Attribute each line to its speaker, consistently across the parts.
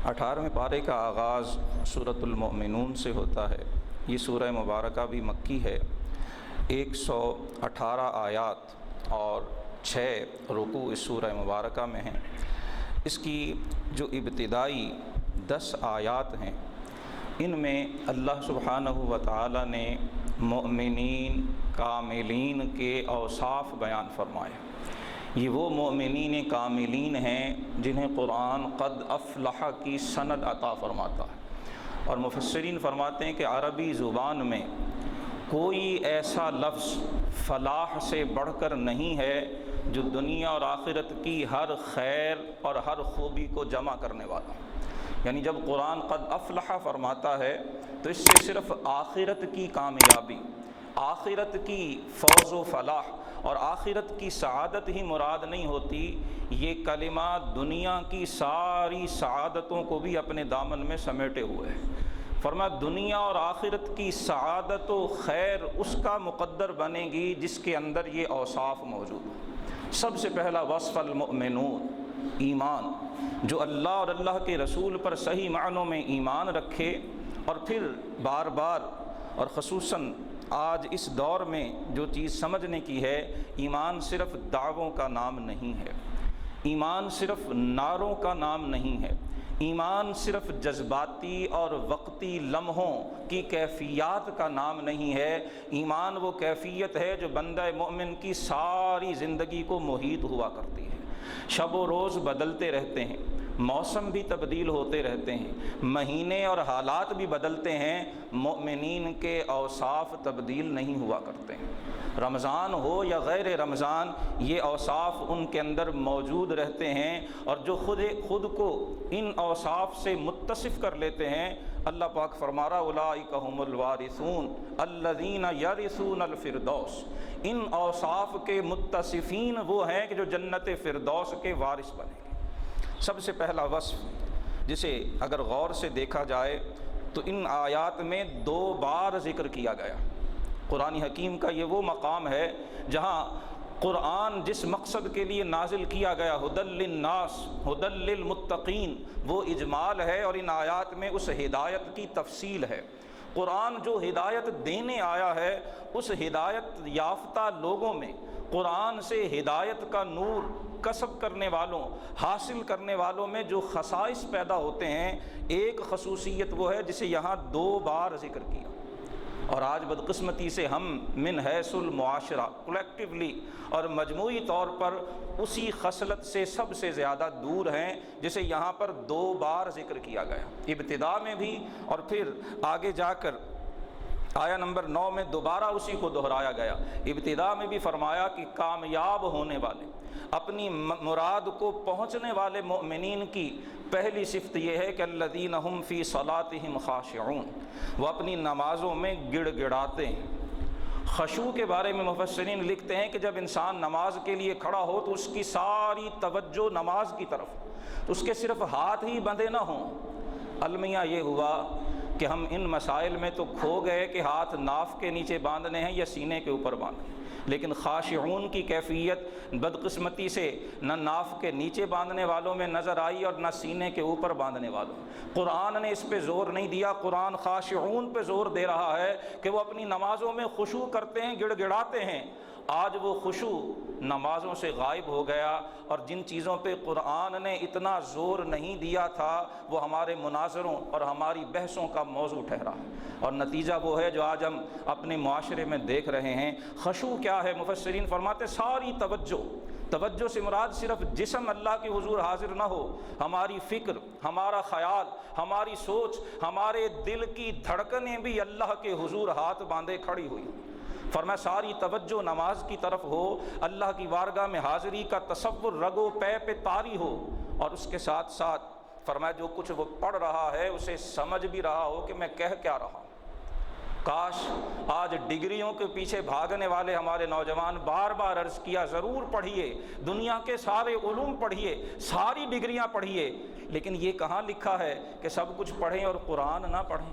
Speaker 1: 18ویں پارے کا آغاز سورۃ المؤمنون سے ہوتا ہے۔ یہ سورہ مبارکہ بھی مکی ہے۔ 118 آیات اور 6 رکوع اس سورہ مبارکہ میں ہیں۔ اس کی جو ابتدائی 10 آیات ہیں، ان میں اللہ سبحانہ و تعالی نے مؤمنین کاملین کے اوصاف بیان فرمائے۔ یہ وہ مؤمنین کاملین ہیں جنہیں قرآن قد افلح کی سند عطا فرماتا ہے، اور مفسرین فرماتے ہیں کہ عربی زبان میں کوئی ایسا لفظ فلاح سے بڑھ کر نہیں ہے جو دنیا اور آخرت کی ہر خیر اور ہر خوبی کو جمع کرنے والا۔ یعنی جب قرآن قد افلح فرماتا ہے تو اس سے صرف آخرت کی کامیابی، آخرت کی فوز و فلاح اور آخرت کی سعادت ہی مراد نہیں ہوتی، یہ کلمہ دنیا کی ساری سعادتوں کو بھی اپنے دامن میں سمیٹے ہوئے ہے۔ فرمایا دنیا اور آخرت کی سعادت و خیر اس کا مقدر بنے گی جس کے اندر یہ اوصاف موجود ہیں۔ سب سے پہلا وصف المؤمنون، ایمان، جو اللہ اور اللہ کے رسول پر صحیح معنوں میں ایمان رکھے، اور پھر بار بار اور خصوصاً آج اس دور میں جو چیز سمجھنے کی ہے، ایمان صرف دعووں کا نام نہیں ہے، ایمان صرف نعروں کا نام نہیں ہے، ایمان صرف جذباتی اور وقتی لمحوں کی کیفیات کا نام نہیں ہے۔ ایمان وہ کیفیت ہے جو بندہ مومن کی ساری زندگی کو محیط ہوا کرتی ہے۔ شب و روز بدلتے رہتے ہیں، موسم بھی تبدیل ہوتے رہتے ہیں، مہینے اور حالات بھی بدلتے ہیں، مومنین کے اوصاف تبدیل نہیں ہوا کرتے ہیں۔ رمضان ہو یا غیر رمضان، یہ اوصاف ان کے اندر موجود رہتے ہیں، اور جو خود کو ان اوصاف سے متصف کر لیتے ہیں، اللہ پاک فرما رہا اولئک ھم الوارثون الذین یرثون الفردوس، ان اوصاف کے متصفین وہ ہیں کہ جو جنت فردوس کے وارث بنیں گے۔ سب سے پہلا وصف جسے اگر غور سے دیکھا جائے تو ان آیات میں 2 بار ذکر کیا گیا۔ قرآن حکیم کا یہ وہ مقام ہے جہاں قرآن جس مقصد کے لیے نازل کیا گیا، ھدی للناس ھدی للمتقین، وہ اجمال ہے، اور ان آیات میں اس ہدایت کی تفصیل ہے۔ قرآن جو ہدایت دینے آیا ہے، اس ہدایت یافتہ لوگوں میں قرآن سے ہدایت کا نور کسب کرنے والوں، حاصل کرنے والوں میں جو خصائص پیدا ہوتے ہیں، ایک خصوصیت وہ ہے جسے یہاں 2 بار ذکر کیا۔ اور آج بدقسمتی سے ہم من حیث المعاشرہ کلیکٹیولی اور مجموعی طور پر اسی خصلت سے سب سے زیادہ دور ہیں جسے یہاں پر 2 بار ذکر کیا گیا، ابتدا میں بھی اور پھر آگے جا کر آیا نمبر 9 میں دوبارہ اسی کو دہرایا گیا۔ ابتدا میں بھی فرمایا کہ کامیاب ہونے والے، اپنی مراد کو پہنچنے والے مومنین کی پہلی صفت یہ ہے کہ الذین ھم فی صلاتہم خاشعون، وہ اپنی نمازوں میں گڑ گڑاتے ہیں۔ خشوع کے بارے میں مفسرین لکھتے ہیں کہ جب انسان نماز کے لیے کھڑا ہو تو اس کی ساری توجہ نماز کی طرف، اس کے صرف ہاتھ ہی بندھے نہ ہوں۔ المیہ یہ ہوا کہ ہم ان مسائل میں تو کھو گئے کہ ہاتھ ناف کے نیچے باندھنے ہیں یا سینے کے اوپر باندھنے ہیں، لیکن خاشعون کی کیفیت بدقسمتی سے نہ ناف کے نیچے باندھنے والوں میں نظر آئی اور نہ سینے کے اوپر باندھنے والوں۔ قرآن نے اس پہ زور نہیں دیا، قرآن خاشعون پہ زور دے رہا ہے کہ وہ اپنی نمازوں میں خشوع کرتے ہیں، گڑ گڑاتے ہیں۔ آج وہ خشوع نمازوں سے غائب ہو گیا، اور جن چیزوں پہ قرآن نے اتنا زور نہیں دیا تھا وہ ہمارے مناظروں اور ہماری بحثوں کا موضوع ٹھہرا، اور نتیجہ وہ ہے جو آج ہم اپنے معاشرے میں دیکھ رہے ہیں۔ خشوع کیا ہے؟ مفسرین فرماتے ساری توجہ سے مراد صرف جسم اللہ کے حضور حاضر نہ ہو، ہماری فکر، ہمارا خیال، ہماری سوچ، ہمارے دل کی دھڑکنیں بھی اللہ کے حضور ہاتھ باندھے کھڑی ہوئی۔ فرمایا ساری توجہ نماز کی طرف ہو، اللہ کی بارگاہ میں حاضری کا تصور رگو پے پہ طاری ہو، اور اس کے ساتھ ساتھ فرمایا جو کچھ وہ پڑھ رہا ہے اسے سمجھ بھی رہا ہو کہ میں کہہ کیا رہا ہوں۔ کاش آج ڈگریوں کے پیچھے بھاگنے والے ہمارے نوجوان بار بار عرض کیا ضرور پڑھیے، دنیا کے سارے علوم پڑھیے، ساری ڈگریاں پڑھیے، لیکن یہ کہاں لکھا ہے کہ سب کچھ پڑھیں اور قرآن نہ پڑھیں؟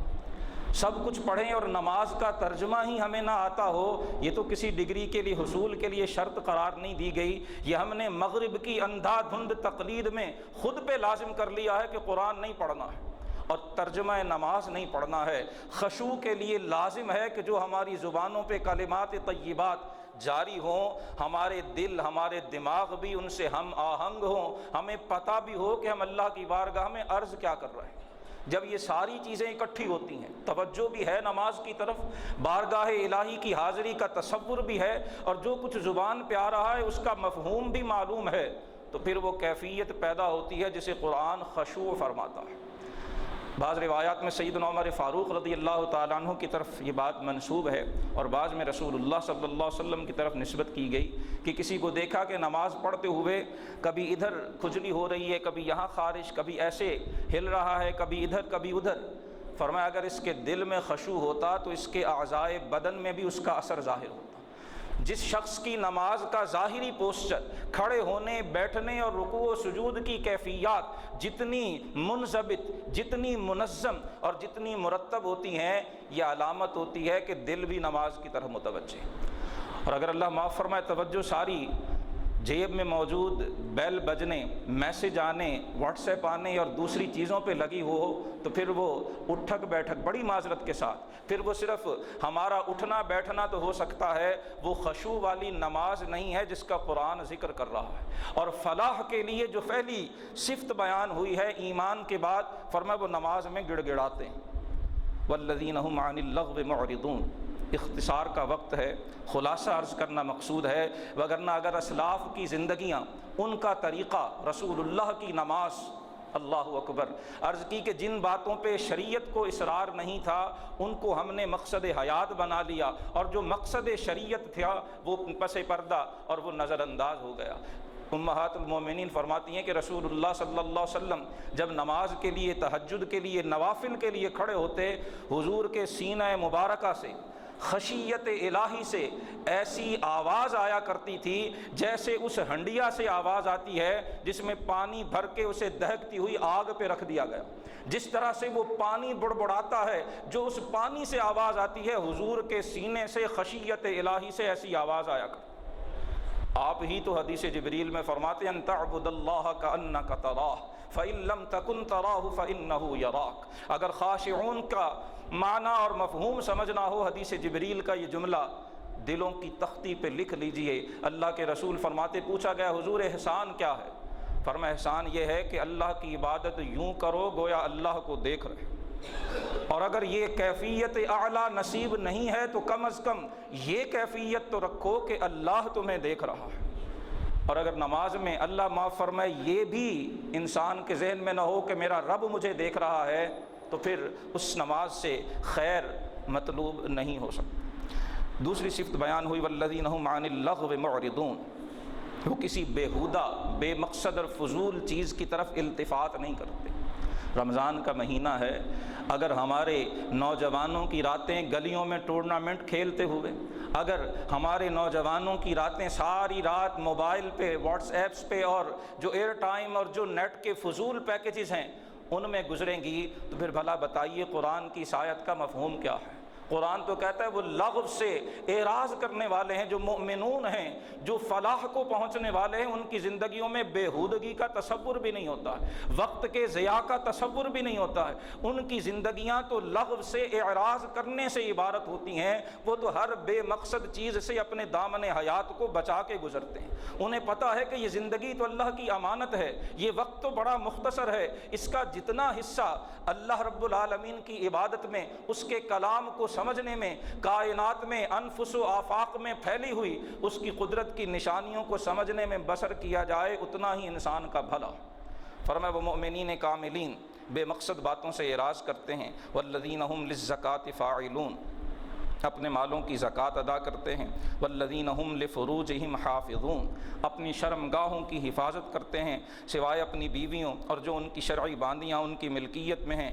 Speaker 1: سب کچھ پڑھیں اور نماز کا ترجمہ ہی ہمیں نہ آتا ہو، یہ تو کسی ڈگری کے لیے حصول کے لیے شرط قرار نہیں دی گئی، یہ ہم نے مغرب کی اندھا دھند تقلید میں خود پہ لازم کر لیا ہے کہ قرآن نہیں پڑھنا ہے اور ترجمہ نماز نہیں پڑھنا ہے۔ خشوع کے لیے لازم ہے کہ جو ہماری زبانوں پہ کلمات طیبات جاری ہوں، ہمارے دل ہمارے دماغ بھی ان سے ہم آہنگ ہوں، ہمیں پتہ بھی ہو کہ ہم اللہ کی بارگاہ میں عرض کیا کر رہے ہیں۔ جب یہ ساری چیزیں اکٹھی ہوتی ہیں، توجہ بھی ہے نماز کی طرف، بارگاہ الہی کی حاضری کا تصور بھی ہے، اور جو کچھ زبان پہ آ رہا ہے اس کا مفہوم بھی معلوم ہے، تو پھر وہ کیفیت پیدا ہوتی ہے جسے قرآن خشوع فرماتا ہے۔ بعض روایات میں سیدنا عمر فاروق رضی اللہ تعالیٰ عنہ کی طرف یہ بات منسوب ہے، اور بعض میں رسول اللہ صلی اللہ علیہ وسلم کی طرف نسبت کی گئی کہ کسی کو دیکھا کہ نماز پڑھتے ہوئے کبھی ادھر کھجلی ہو رہی ہے، کبھی یہاں خارش، کبھی ایسے ہل رہا ہے، کبھی ادھر کبھی ادھر، فرمایا اگر اس کے دل میں خشوع ہوتا تو اس کے اعضائے بدن میں بھی اس کا اثر ظاہر ہوتا۔ جس شخص کی نماز کا ظاہری پوسچر، کھڑے ہونے بیٹھنے اور رکوع و سجود کی کیفیات جتنی منضبط، جتنی منظم اور جتنی مرتب ہوتی ہیں، یہ علامت ہوتی ہے کہ دل بھی نماز کی طرف متوجہ ہے۔ اور اگر اللہ معاف فرمائے توجہ ساری جیب میں موجود بیل بجنے، میسج آنے، واٹس ایپ آنے اور دوسری چیزوں پہ لگی ہو تو پھر وہ اٹھک بیٹھک، بڑی معذرت کے ساتھ، پھر وہ صرف ہمارا اٹھنا بیٹھنا تو ہو سکتا ہے، وہ خشوع والی نماز نہیں ہے جس کا قرآن ذکر کر رہا ہے۔ اور فلاح کے لیے جو پہلی صفت بیان ہوئی ہے ایمان کے بعد، فرمایا وہ نماز میں گڑ گڑاتے ہیں۔ والذین هم عن اللغو معرضون، اختصار کا وقت ہے، خلاصہ عرض کرنا مقصود ہے، وگرنہ اگر اسلاف کی زندگیاں، ان کا طریقہ، رسول اللہ کی نماز، اللہ اکبر، عرض کی کہ جن باتوں پہ شریعت کو اصرار نہیں تھا ان کو ہم نے مقصد حیات بنا لیا، اور جو مقصد شریعت تھا وہ پس پردہ اور وہ نظر انداز ہو گیا۔ امہات المومنین فرماتی ہیں کہ رسول اللہ صلی اللہ علیہ وسلم جب نماز کے لیے، تہجد کے لیے، نوافل کے لیے کھڑے ہوتے، حضور کے سینہ مبارکہ سے، خشیت الہی سے ایسی آواز آیا کرتی تھی جیسے اس ہنڈیا سے آواز آتی ہے جس میں پانی بھر کے اسے دہکتی ہوئی آگ پہ رکھ دیا گیا، جس طرح سے وہ پانی بڑبڑاتا ہے، جو اس پانی سے آواز آتی ہے، حضور کے سینے سے خشیت الہی سے ایسی آواز آیا کرتی۔ آپ ہی تو حدیث جبریل میں فرماتے ہیں ان تعبد اللہ کأنک تراہ فإن لم تکن تراہ فإنہ یراک۔ اگر خاشعون کا معنی اور مفہوم سمجھنا ہو حدیث جبریل کا یہ جملہ، دلوں کی تختی پہ لکھ لیجئے۔ اللہ کے رسول فرماتے، پوچھا گیا حضور احسان کیا ہے؟ فرمایا احسان یہ ہے کہ اللہ کی عبادت یوں کرو گویا اللہ کو دیکھ رہے، اور اگر یہ کیفیت اعلیٰ نصیب نہیں ہے تو کم از کم یہ کیفیت تو رکھو کہ اللہ تمہیں دیکھ رہا ہے۔ اور اگر نماز میں اللہ معاف فرمائے یہ بھی انسان کے ذہن میں نہ ہو کہ میرا رب مجھے دیکھ رہا ہے، تو پھر اس نماز سے خیر مطلوب نہیں ہو سکتا۔ دوسری صفت بیان ہوئی والذین هم عن اللغو معرضون، وہ کسی بیہودہ، بے مقصد اور فضول چیز کی طرف التفات نہیں کرتے۔ رمضان کا مہینہ ہے، اگر ہمارے نوجوانوں کی راتیں گلیوں میں ٹورنامنٹ کھیلتے ہوئے، اگر ہمارے نوجوانوں کی راتیں ساری رات موبائل پہ، واٹس ایپس پہ اور جو ایئر ٹائم اور جو نیٹ کے فضول پیکیجز ہیں ان میں گزریں گی، تو پھر بھلا بتائیے قرآن کی اس آیت کا مفہوم کیا ہے؟ قرآن تو کہتا ہے وہ لغو سے اعراض کرنے والے ہیں، جو مؤمنون ہیں، جو فلاح کو پہنچنے والے ہیں، ان کی زندگیوں میں بےہودگی کا تصور بھی نہیں ہوتا ہے، وقت کے ضیاع کا تصور بھی نہیں ہوتا ہے، ان کی زندگیاں تو لغو سے اعراض کرنے سے عبارت ہوتی ہیں، وہ تو ہر بے مقصد چیز سے اپنے دامن حیات کو بچا کے گزرتے ہیں۔ انہیں پتہ ہے کہ یہ زندگی تو اللہ کی امانت ہے، یہ وقت تو بڑا مختصر ہے، اس کا جتنا حصہ اللہ رب العالمین کی عبادت میں، اس کے کلام کو سمجھنے میں، کائنات میں، انفس و آفاق میں پھیلی ہوئی اس کی قدرت کی نشانیوں کو سمجھنے میں بسر کیا جائے، اتنا ہی انسان کا بھلا۔ فرمایا وہ مؤمنین کاملین بے مقصد باتوں سے اعراض کرتے ہیں، والذین هم للزکاۃ فاعلون، اپنے مالوں کی زکوٰۃ ادا کرتے ہیں، والذین ہم لفروجہم حافظون، اپنی شرمگاہوں کی حفاظت کرتے ہیں سوائے اپنی بیویوں اور جو ان کی شرعی باندیاں ان کی ملکیت میں ہیں،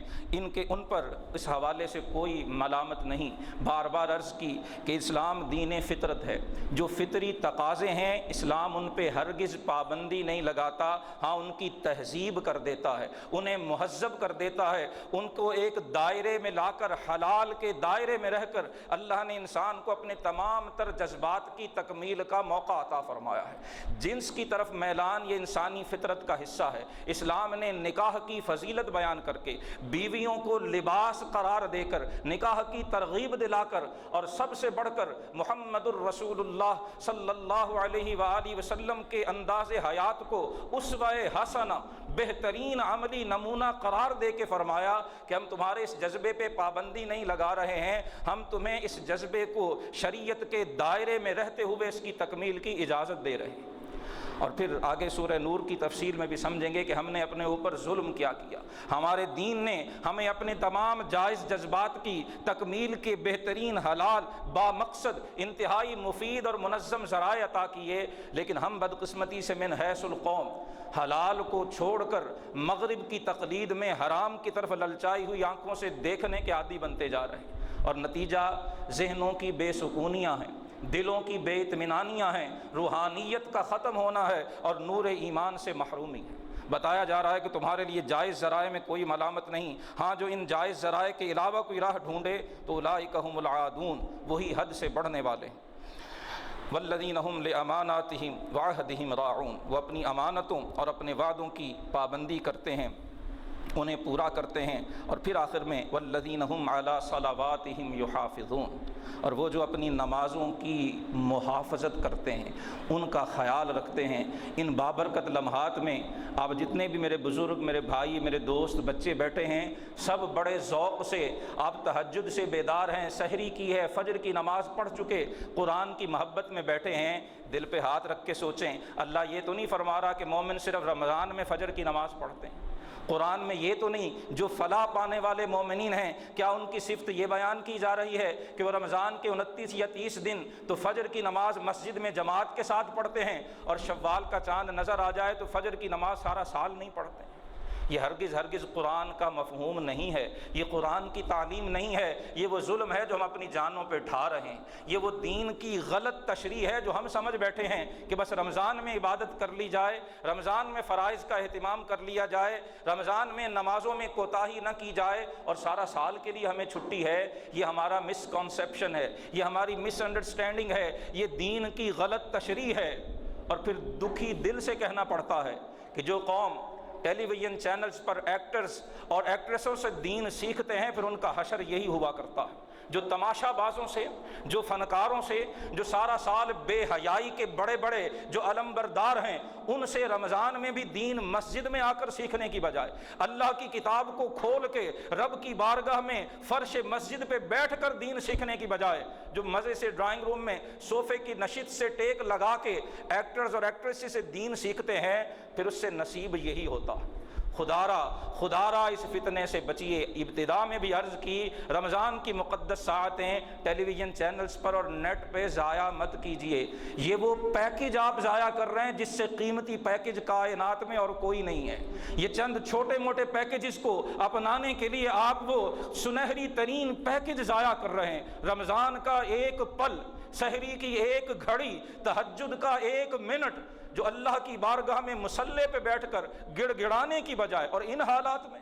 Speaker 1: ان پر اس حوالے سے کوئی ملامت نہیں۔ بار بار عرض کی کہ اسلام دین فطرت ہے، جو فطری تقاضے ہیں اسلام ان پہ ہرگز پابندی نہیں لگاتا، ہاں ان کی تہذیب کر دیتا ہے، انہیں مہذب کر دیتا ہے، ان کو ایک دائرے میں لا کر حلال کے دائرے میں رہ کر اللہ نے انسان کو اپنے تمام تر جذبات کی تکمیل کا موقع عطا فرمایا ہے۔ جنس کی طرف میلان یہ انسانی فطرت کا حصہ ہے۔ اسلام نے نکاح کی فضیلت بیان کر کے، بیویوں کو لباس قرار دے کر، نکاح کی ترغیب دلا کر، اور سب سے بڑھ کر محمد الرسول اللہ صلی اللہ علیہ وآلہ وسلم کے انداز حیات کو اسوہ حسنہ، بہترین عملی نمونہ قرار دے کے فرمایا کہ ہم تمہارے اس جذبے پہ پابندی نہیں لگا رہے ہیں، ہم تمہیں اس جذبے کو شریعت کے دائرے میں رہتے ہوئے اس کی تکمیل کی اجازت دے رہے ہیں۔ اور پھر آگے سورہ نور کی تفصیل میں بھی سمجھیں گے کہ ہم نے اپنے اوپر ظلم کیا کیا۔ ہمارے دین نے ہمیں اپنے تمام جائز جذبات کی تکمیل کے بہترین حلال با مقصد انتہائی مفید اور منظم ذرائع عطا کیے، لیکن ہم بدقسمتی سے من حیث القوم حلال کو چھوڑ کر مغرب کی تقلید میں حرام کی طرف للچائی ہوئی آنکھوں سے دیکھنے کے عادی بنتے جا رہے ہیں، اور نتیجہ ذہنوں کی بے سکونیاں ہیں، دلوں کی بے اطمینانیاں ہیں، روحانیت کا ختم ہونا ہے اور نور ایمان سے محرومی ہے۔ بتایا جا رہا ہے کہ تمہارے لیے جائز ذرائع میں کوئی ملامت نہیں، ہاں جو ان جائز ذرائع کے علاوہ کوئی راہ ڈھونڈے تو اولئک ھم العادون، وہی حد سے بڑھنے والے ہیں۔ والذین ھم لاماناتہم وعہدہم راعون، وہ اپنی امانتوں اور اپنے وعدوں کی پابندی کرتے ہیں، انہیں پورا کرتے ہیں۔ اور پھر آخر میں والذین ھم علی صلواتہم یحافظون، اور وہ جو اپنی نمازوں کی محافظت کرتے ہیں، ان کا خیال رکھتے ہیں۔ ان بابرکت لمحات میں آپ جتنے بھی میرے بزرگ، میرے بھائی، میرے دوست، بچے بیٹھے ہیں، سب بڑے ذوق سے آپ تہجد سے بیدار ہیں، سحری کی ہے، فجر کی نماز پڑھ چکے، قرآن کی محبت میں بیٹھے ہیں۔ دل پہ ہاتھ رکھ کے سوچیں، اللہ یہ تو نہیں فرما رہا کہ مومن صرف رمضان میں فجر کی نماز پڑھتے ہیں؟ قرآن میں یہ تو نہیں جو فلاح پانے والے مومنین ہیں، کیا ان کی صفت یہ بیان کی جا رہی ہے کہ وہ رمضان کے 29 یا 30 دن تو فجر کی نماز مسجد میں جماعت کے ساتھ پڑھتے ہیں، اور شوال کا چاند نظر آ جائے تو فجر کی نماز سارا سال نہیں پڑھتے ہیں؟ یہ ہرگز ہرگز قرآن کا مفہوم نہیں ہے، یہ قرآن کی تعلیم نہیں ہے، یہ وہ ظلم ہے جو ہم اپنی جانوں پہ ڈھا رہے ہیں، یہ وہ دین کی غلط تشریح ہے جو ہم سمجھ بیٹھے ہیں کہ بس رمضان میں عبادت کر لی جائے، رمضان میں فرائض کا اہتمام کر لیا جائے، رمضان میں نمازوں میں کوتاہی نہ کی جائے اور سارا سال کے لیے ہمیں چھٹی ہے۔ یہ ہمارا مس کنسیپشن ہے، یہ ہماری مس انڈرسٹینڈنگ ہے، یہ دین کی غلط تشریح ہے۔ اور پھر دکھی دل سے کہنا پڑتا ہے کہ جو قوم ٹیلی ویژن چینلز پر ایکٹرز اور ایکٹریسوں سے دین سیکھتے ہیں، پھر ان کا حشر یہی ہوا کرتا ہے۔ جو تماشا بازوں سے، جو فنکاروں سے، جو سارا سال بے حیائی کے بڑے بڑے جو علم بردار ہیں، ان سے رمضان میں بھی دین مسجد میں آ کر سیکھنے کی بجائے، اللہ کی کتاب کو کھول کے رب کی بارگاہ میں فرش مسجد پہ بیٹھ کر دین سیکھنے کی بجائے جو مزے سے ڈرائنگ روم میں صوفے کی نشست سے ٹیک لگا کے ایکٹرز اور ایکٹریسز سے دین سیکھتے ہیں، پھر اس سے نصیب یہی ہوتا ہے۔ خدا را اس فتنے سے بچیے۔ ابتدا میں بھی عرض کی، رمضان کی مقدس ساعتیں ٹیلی ویژن چینلز پر اور نیٹ پہ ضائع مت کیجیے۔ یہ وہ پیکج آپ ضائع کر رہے ہیں جس سے قیمتی پیکج کائنات میں اور کوئی نہیں ہے۔ یہ چند چھوٹے موٹے پیکجز کو اپنانے کے لیے آپ وہ سنہری ترین پیکج ضائع کر رہے ہیں۔ رمضان کا ایک پل، سحری کی ایک گھڑی، تہجد کا ایک منٹ جو اللہ کی بارگاہ میں مصلی پہ بیٹھ کر گڑ گڑانے کی بجائے، اور ان حالات میں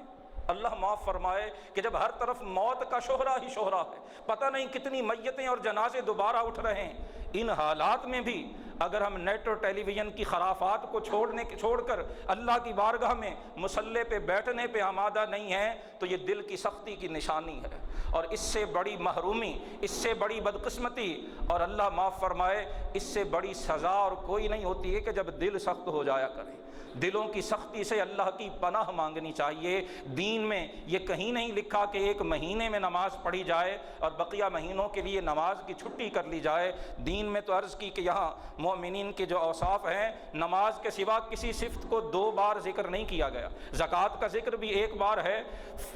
Speaker 1: اللہ معاف فرمائے کہ جب ہر طرف موت کا شہرہ ہی شہرہ ہے، پتہ نہیں کتنی میتیں اور جنازے دوبارہ اٹھ رہے ہیں، ان حالات میں بھی اگر ہم نیٹ اور ٹیلی ویژن کی خرافات کو چھوڑ کر اللہ کی بارگاہ میں مصلی پہ بیٹھنے پہ آمادہ نہیں ہیں تو یہ دل کی سختی کی نشانی ہے، اور اس سے بڑی محرومی، اس سے بڑی بدقسمتی اور اللہ معاف فرمائے اس سے بڑی سزا اور کوئی نہیں ہوتی ہے کہ جب دل سخت ہو جایا کرے۔ دلوں کی سختی سے اللہ کی پناہ مانگنی چاہیے۔ دین میں یہ کہیں نہیں لکھا کہ ایک مہینے میں نماز پڑھی جائے اور بقیہ مہینوں کے لیے نماز کی چھٹی کر لی جائے۔ دین دین میں تو عرض کی کہ یہاں مومنین کے جو اوصاف ہیں نماز کے سوا کسی صفت کو 2 بار ذکر نہیں کیا گیا، زکوٰۃ کا ذکر بھی 1 بار ہے،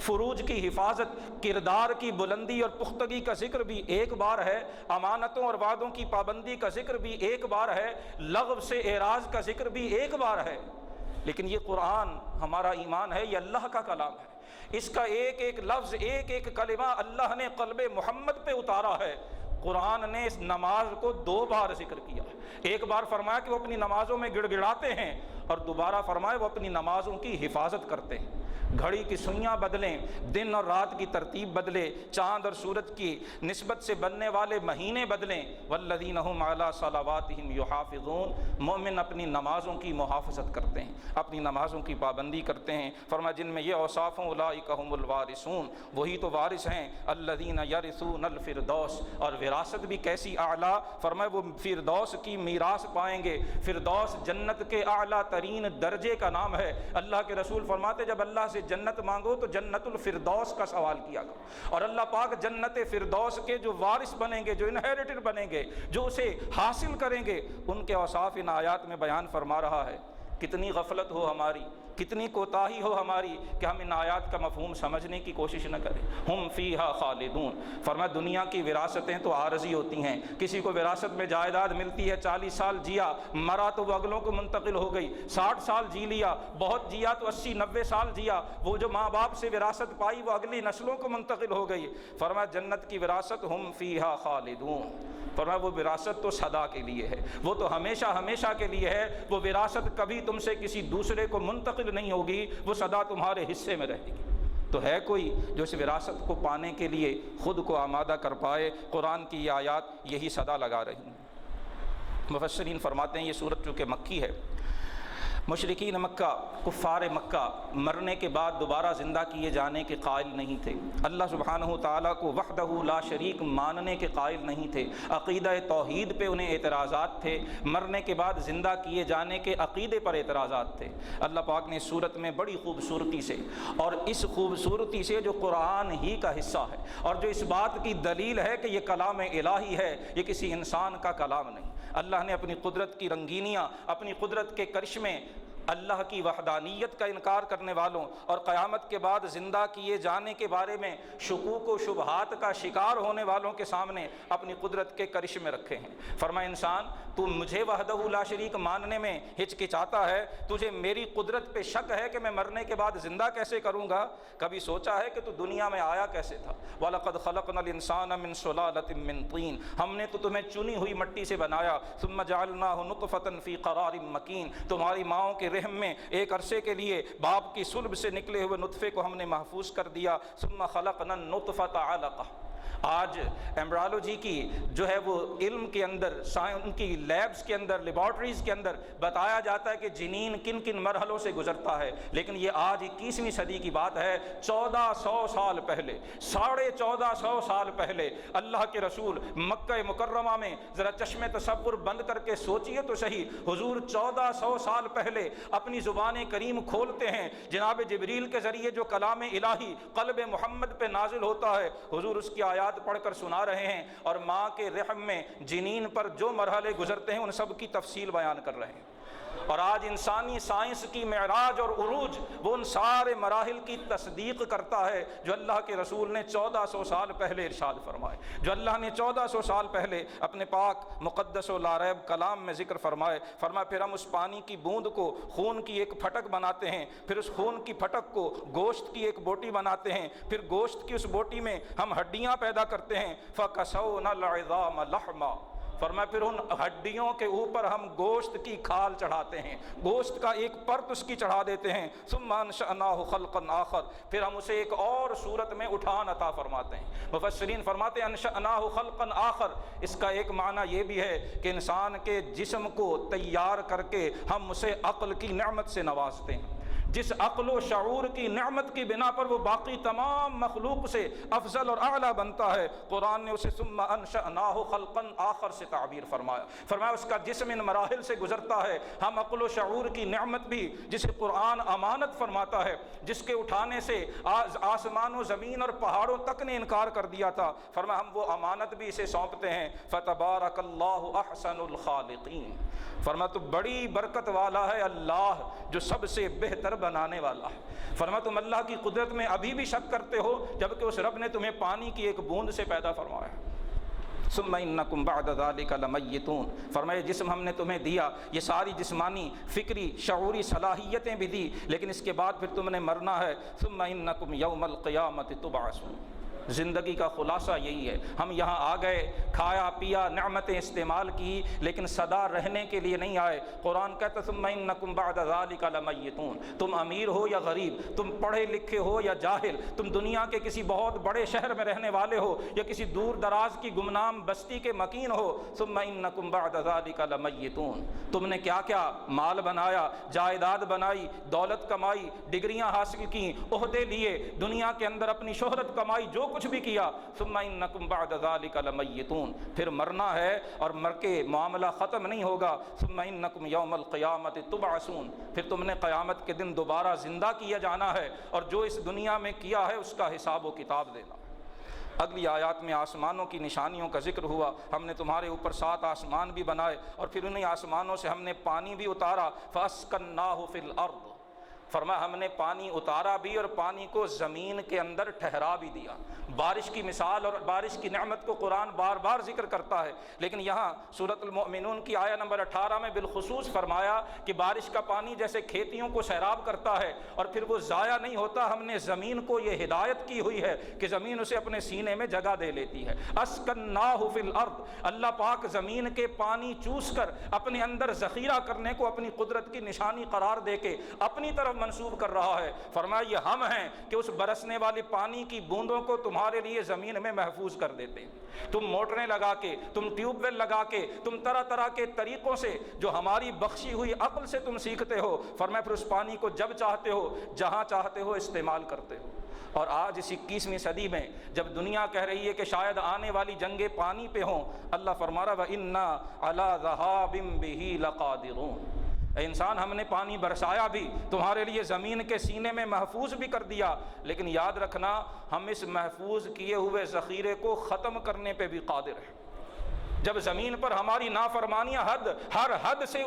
Speaker 1: فروج کی حفاظت، کردار کی بلندی اور پختگی کا ذکر بھی 1 بار ہے، امانتوں اور وعدوں کی پابندی کا ذکر بھی 1 بار ہے، لغو سے اعراض کا ذکر بھی 1 بار ہے۔ لیکن یہ قرآن ہمارا ایمان ہے، یہ اللہ کا کلام ہے، اس کا ایک ایک لفظ، ایک ایک کلمہ اللہ نے قلب محمد پہ اتارا ہے۔ قرآن نے اس نماز کو 2 بار ذکر کیا، 1 بار فرمایا کہ وہ اپنی نمازوں میں گڑ گڑاتے ہیں، اور دوبارہ فرمایا وہ اپنی نمازوں کی حفاظت کرتے ہیں۔ گھڑی کی سوئیاں بدلیں، دن اور رات کی ترتیب بدلے، چاند اور سورج کی نسبت سے بننے والے مہینے بدلیں، والذین ھم علی صلواتہم یحافظون، مومن اپنی نمازوں کی محافظت کرتے ہیں، اپنی نمازوں کی پابندی کرتے ہیں۔ فرمایا جن میں یہ اوصاف ہوں اولئک ھم الوارثون، وہی تو وارث ہیں، الذین یرثون الفردوس، اور وراثت بھی کیسی اعلیٰ، فرمایا وہ فردوس کی میراث پائیں گے۔ فردوس جنت کے اعلیٰ ترین درجے کا نام ہے۔ اللہ کے رسول فرماتے جب اللہ سے جنت مانگو تو جنت الفردوس کا سوال کیا کرو، اور اللہ پاک جنت فردوس کے جو وارث بنیں گے، جو انہیریٹر بنیں گے، جو اسے حاصل کریں گے، ان کے اوصاف ان آیات میں بیان فرما رہا ہے۔ کتنی غفلت ہو ہماری، کتنی کوتاہی ہو ہماری کہ ہم ان آیات کا مفہوم سمجھنے کی کوشش نہ کریں۔ ہم فیہا خالدون، فرمایا دنیا کی وراثتیں تو عارضی ہوتی ہیں، کسی کو وراثت میں جائیداد ملتی ہے، 40 سال جیا، مرا تو وہ اگلوں کو منتقل ہو گئی، 60 سال جی لیا، بہت جیا تو 80-90 سال جیا، وہ جو ماں باپ سے وراثت پائی وہ اگلی نسلوں کو منتقل ہو گئی۔ فرمایا جنت کی وراثت ہم فیہا خالدون، فرمایا وہ وراثت تو سدا کے لیے ہے، وہ تو ہمیشہ ہمیشہ کے لیے ہے، وہ وراثت کبھی تم سے کسی دوسرے کو منتقل نہیں ہوگی، وہ سدا تمہارے حصے میں رہے گی۔ تو ہے کوئی جو اس وراثت کو پانے کے لیے خود کو آمادہ کر پائے؟ قرآن کی یہ آیات یہی صدا لگا رہی ہیں۔ مفسرین فرماتے ہیں یہ سورت چونکہ مکی ہے، مشرکین مکہ، کفار مکہ مرنے کے بعد دوبارہ زندہ کیے جانے کے قائل نہیں تھے، اللہ سبحانہ وتعالیٰ کو وحدہ لا شریک ماننے کے قائل نہیں تھے، عقیدہ توحید پہ انہیں اعتراضات تھے، مرنے کے بعد زندہ کیے جانے کے عقیدے پر اعتراضات تھے۔ اللہ پاک نے سورت میں بڑی خوبصورتی سے، اور اس خوبصورتی سے جو قرآن ہی کا حصہ ہے، اور جو اس بات کی دلیل ہے کہ یہ کلام الہی ہے، یہ کسی انسان کا کلام نہیں، اللہ نے اپنی قدرت کی رنگینیاں، اپنی قدرت کے کرشمے، اللہ کی وحدانیت کا انکار کرنے والوں اور قیامت کے بعد زندہ کیے جانے کے بارے میں شکوک و شبہات کا شکار ہونے والوں کے سامنے اپنی قدرت کے کرشمے رکھے ہیں۔ فرمایا انسان تو مجھے وحدہ لا شریک ماننے میں ہچکچاتا ہے، تجھے میری قدرت پہ شک ہے کہ میں مرنے کے بعد زندہ کیسے کروں گا؟ کبھی سوچا ہے کہ تو دنیا میں آیا کیسے تھا؟ وَلَقَدْ خَلَقْنَا الْإِنسَانَ مِنْ صُلَالَةٍ مِّن طِينٍ، ہم نے تو تمہیں چنی ہوئی مٹی سے بنایا، ثُمَّ جَعَلْنَاهُ نُطْفَةً فِي قَرَارٍ مَّكِينٍ، تمہاری ماؤں کے رحم میں ایک عرصے کے لیے باپ کی صلب سے نکلے ہوئے نطفے کو ہم نے محفوظ کر دیا، ثم خلقنا النطفة علقہ۔ آج ایمبرالوجی کی جو ہے وہ علم کے اندر، ان کی لیبز کے اندر، لیبارٹریز کے اندر بتایا جاتا ہے کہ جنین کن کن مرحلوں سے گزرتا ہے، لیکن یہ آج 21ویں صدی کی بات ہے۔ 1400 سال پہلے، 1450 سال پہلے اللہ کے رسول مکہ مکرمہ میں، ذرا چشم تصور بند کر کے سوچئے تو صحیح، حضور 1400 سال پہلے اپنی زبان کریم کھولتے ہیں، جناب جبریل کے ذریعے جو کلام الہی قلب محمد پہ نازل ہوتا ہے، حضور اس کی آیات پڑھ کر سنا رہے ہیں، اور ماں کے رحم میں جنین پر جو مرحلے گزرتے ہیں ان سب کی تفصیل بیان کر رہے ہیں۔ اور آج انسانی سائنس کی معراج اور عروج وہ ان سارے مراحل کی تصدیق کرتا ہے جو اللہ کے رسول نے 1400 سال پہلے ارشاد فرمائے، جو اللہ نے 1400 سال پہلے اپنے پاک مقدس و لاریب کلام میں ذکر فرمائے۔ فرمایا پھر ہم اس پانی کی بوند کو خون کی ایک پھٹک بناتے ہیں، پھر اس خون کی پھٹک کو گوشت کی ایک بوٹی بناتے ہیں، پھر گوشت کی اس بوٹی میں ہم ہڈیاں پیدا کرتے ہیں، فَكَسَوْنَا الْعِظَامَ لَحْمًا، فرمایا پھر ان ہڈیوں کے اوپر ہم گوشت کی کھال چڑھاتے ہیں، گوشت کا ایک پرت اس کی چڑھا دیتے ہیں، ثم انشأناہ خلقا آخر، پھر ہم اسے ایک اور صورت میں اٹھان عطا فرماتے ہیں۔ مفسرین فرماتے ہیں انشأناہ خلقا آخر، اس کا ایک معنی یہ بھی ہے کہ انسان کے جسم کو تیار کر کے ہم اسے عقل کی نعمت سے نوازتے ہیں۔ جس عقل و شعور کی نعمت کی بنا پر وہ باقی تمام مخلوق سے افضل اور اعلیٰ بنتا ہے، قرآن نے اسے ثم انشأناہ خلقا آخر سے تعبیر فرمایا اس کا جسم ان مراحل سے گزرتا ہے۔ ہم عقل و شعور کی نعمت بھی جسے قرآن امانت فرماتا ہے، جس کے اٹھانے سے آسمان و زمین اور پہاڑوں تک نے انکار کر دیا تھا، فرمایا ہم وہ امانت بھی اسے سونپتے ہیں۔ فتبارک اللہ احسن الخالقین، فرمایا تو بڑی برکت والا ہے اللہ جو سب سے بہتر بنانے والا ہے۔ فرمایا تم اللہ کی قدرت میں ابھی بھی شک کرتے ہو جبکہ اس رب نے تمہیں پانی کی ایک بوند سے پیدا فرمایا۔ ثم انکم بعد ذلک لمیتون، فرمایا جسم ہم نے تمہیں دیا، یہ ساری جسمانی، فکری، شعوری صلاحیتیں بھی دی، لیکن اس کے بعد پھر تم نے مرنا ہے۔ ثم انکم یوم القیامت تبعثون، زندگی کا خلاصہ یہی ہے، ہم یہاں آ گئے، کھایا پیا، نعمتیں استعمال کی، لیکن سدا رہنے کے لیے نہیں آئے۔ قرآن کہتا ہے ثم انکم بعد ذلک لمیتون، تم امیر ہو یا غریب، تم پڑھے لکھے ہو یا جاہل، تم دنیا کے کسی بہت بڑے شہر میں رہنے والے ہو یا کسی دور دراز کی گمنام بستی کے مکین ہو، ثم انکم بعد ذلک لمیتون، تم نے کیا کیا مال بنایا، جائیداد بنائی، دولت کمائی، ڈگریاں حاصل کی، عہدے لیے، دنیا کے اندر اپنی شہرت کمائی، جو کچھ بھی کیا، ثم انکم بعد ذلک لمیتون، پھر مرنا ہے اور مر کے معاملہ ختم نہیں ہوگا۔ ثم انکم یوم القیامت تبعثون، پھر تم نے قیامت کے دن دوبارہ زندہ کیا جانا ہے اور جو اس دنیا میں کیا ہے اس کا حساب و کتاب دینا۔ اگلی آیات میں آسمانوں کی نشانیوں کا ذکر ہوا، ہم نے تمہارے اوپر 7 آسمان بھی بنائے اور پھر انہیں آسمانوں سے ہم نے پانی بھی اتارا، فاسکناہ فی الارض، فرمایا ہم نے پانی اتارا بھی اور پانی کو زمین کے اندر ٹھہرا بھی دیا۔ بارش کی مثال اور بارش کی نعمت کو قرآن بار بار ذکر کرتا ہے، لیکن یہاں سورۃ المؤمنون کی آیہ نمبر 18 میں بالخصوص فرمایا کہ بارش کا پانی جیسے کھیتیوں کو سیراب کرتا ہے اور پھر وہ ضائع نہیں ہوتا، ہم نے زمین کو یہ ہدایت کی ہوئی ہے کہ زمین اسے اپنے سینے میں جگہ دے لیتی ہے۔ اسکناہ فی الارض، اللہ پاک زمین کے پانی چوس کر اپنے اندر ذخیرہ کرنے کو اپنی قدرت کی نشانی قرار دے کے اپنی طرف منسوب کر رہا ہے۔ فرمایا یہ ہم ہیں کہ اس برسنے والی پانی کی بوندوں کو تمہارے لیے زمین میں محفوظ کر دیتے ہیں۔ تم موٹریں لگا کے، تم ٹیوب ویل لگا کے، تم طرح طرح کے طریقوں سے جو ہماری بخشی ہوئی عقل سے تم سیکھتے ہو، فرمایا پھر اس پانی کو جب چاہتے ہو، جہاں چاہتے ہو استعمال کرتے ہو۔ اور آج اس 21ویں صدی میں جب دنیا کہہ رہی ہے کہ شاید آنے والی جنگیں پانی پہ ہوں، اللہ فرما رہا وَإِنَّا عَلَىٰ ذَهَابٍ بِهِ لَقَادِرُونَ، اے انسان ہم نے پانی برسایا بھی، تمہارے لیے زمین کے سینے میں محفوظ بھی کر دیا، لیکن یاد رکھنا ہم اس محفوظ کیے ہوئے ذخیرے کو ختم کرنے پہ بھی قادر ہیں۔ جب زمین پر ہماری نافرمانیاں ہر حد سے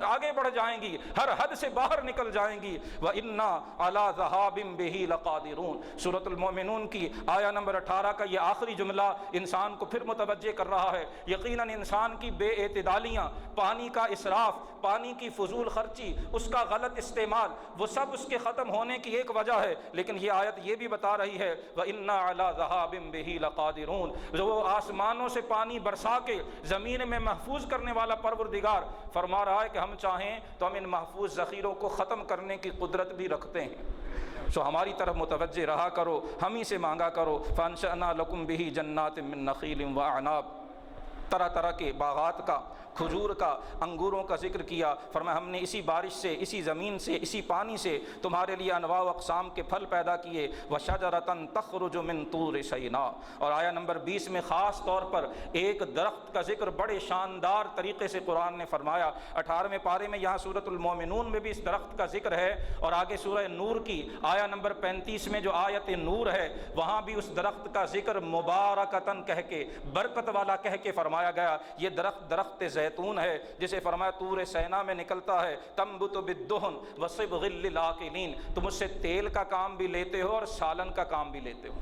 Speaker 1: آگے بڑھ جائیں گی، ہر حد سے باہر نکل جائیں گی، وَإِنَّا عَلَىٰ ذَهَابٍ بِهِ لَقَادِرُونَ، سورۃ المؤمنون کی آیہ نمبر 18 کا یہ آخری جملہ انسان کو پھر متوجہ کر رہا ہے۔ یقیناً انسان کی بے اعتدالیاں، پانی کا اسراف، پانی کی فضول خرچی، اس کا غلط استعمال، وہ سب اس کے ختم ہونے کی ایک وجہ ہے، لیکن یہ آیت یہ بھی بتا رہی ہے وَإِنَّا عَلَىٰ ذَهَابٍ بِهِ لَقَادِرُونَ، جو وہ آسمانوں سے پانی برسا کے زمین میں محفوظ کرنے والا پروردگار فرما رہا ہے کہ ہم چاہیں تو ہم ان محفوظ ذخیروں کو ختم کرنے کی قدرت بھی رکھتے ہیں۔ سو ہماری طرف متوجہ رہا کرو، ہم ہی سے مانگا کرو۔ فَأَنشَأْنَا لَكُمْ بِهِ جَنَّاتٍ مِّن نَخِيلٍ وَأَعْنَابٍ، طرح طرح کے باغات کا، کھجور کا، انگوروں کا ذکر کیا۔ فرمایا ہم نے اسی بارش سے، اسی زمین سے، اسی پانی سے تمہارے لیے انواع و اقسام کے پھل پیدا کیے۔ وَشَجَرَةً تَخْرُجُ مِن طُورِ سَيْنَاء، اور آیہ نمبر 20 میں خاص طور پر ایک درخت کا ذکر بڑے شاندار طریقے سے قرآن نے فرمایا۔ 18ویں پارے میں یہاں سورۃ المومنون میں بھی اس درخت کا ذکر ہے، اور آگے سورہ نور کی آیہ نمبر 35 میں جو آیت نور ہے وہاں بھی اس درخت کا ذکر مبارکتاً کہہ کے، برکت والا کہہ کے فرمایا گیا۔ یہ درخت زیتون ہے جسے فرمایا طور سینا میں نکلتا ہے، تنبت بالدہن وصبغ للآکلین، تم اس سے تیل کا کام بھی لیتے ہو اور سالن کا کام بھی لیتے ہو۔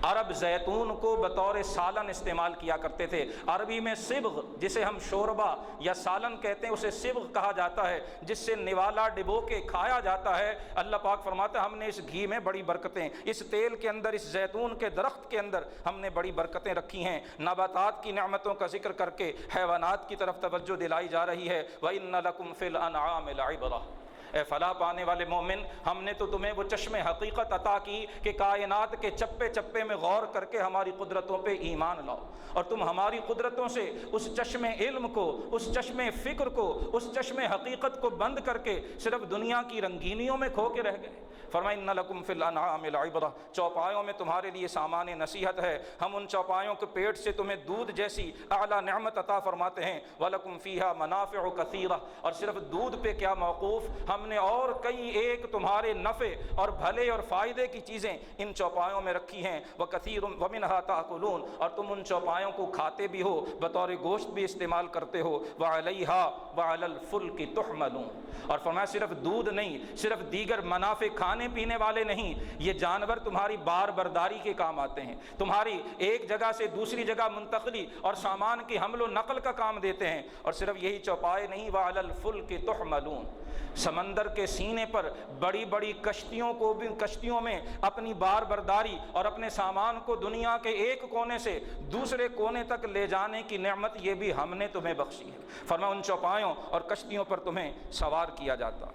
Speaker 1: عرب زیتون کو بطور سالن استعمال کیا کرتے تھے۔ عربی میں صبغ، جسے ہم شوربہ یا سالن کہتے ہیں، اسے صبغ کہا جاتا ہے، جس سے نوالا ڈبو کے کھایا جاتا ہے۔ اللہ پاک فرماتا ہے ہم نے اس گھی میں بڑی برکتیں، اس تیل کے اندر، اس زیتون کے درخت کے اندر ہم نے بڑی برکتیں رکھی ہیں۔ نباتات کی نعمتوں کا ذکر کر کے حیوانات کی طرف توجہ دلائی جا رہی ہے۔ وَإِنَّ لَكُمْ فِي الْأَنْعَامِ لَعِبْرَةً، اے فلاح پانے والے مومن، ہم نے تو تمہیں وہ چشم حقیقت عطا کی کہ کائنات کے چپے چپے میں غور کر کے ہماری قدرتوں پہ ایمان لاؤ، اور تم ہماری قدرتوں سے اس چشم علم کو، اس چشم فکر کو، اس چشم حقیقت کو بند کر کے صرف دنیا کی رنگینیوں میں کھو کے رہ گئے۔ فرمایا ان لکم فی الانعام لعبرہ، چوپایوں میں تمہارے لیے سامان نصیحت ہے، ہم ان چوپایوں کے پیٹ سے تمہیں دودھ جیسی اعلیٰ نعمت عطا فرماتے ہیں۔ وَلَكُمْ فِيهَا مَنَافِعُ كَثِيرَةٌ، اور صرف دودھ پہ کیا موقوف، ہم نے اور کئی ایک تمہارے نفع اور بھلے اور فائدے کی چیزیں ان چوپایوں میں رکھی ہیں۔ وَكَثِيرٌ وَمِنْهَا تَأْكُلُونَ، اور تم ان چوپایوں کو کھاتے بھی ہو، بطور گوشت بھی استعمال کرتے ہو۔ وَعَلَيْهَا وَعَلَى الْفُلْكِ تُحْمَلُونَ، اور فرمایا صرف دودھ نہیں، صرف دیگر منافع کھانے پینے والے نہیں، یہ جانور تمہاری بار برداری کے کام آتے ہیں، تمہاری ایک جگہ سے دوسری جگہ منتقلی اور سامان کی حمل و نقل کا کام دیتے ہیں۔ اور صرف یہی چوپائے نہیں، وَعَلَى الْفُلْكِ تُحْمَلُونَ، سمندر کے سینے پر بڑی بڑی کشتیوں میں اپنی بار برداری اور اپنے سامان کو دنیا کے ایک کونے سے دوسرے کونے تک لے جانے کی نعمت یہ بھی ہم نے تمہیں بخشی ہے۔ فرمایا ان چوپایوں اور کشتیوں پر تمہیں سوار کیا جاتا۔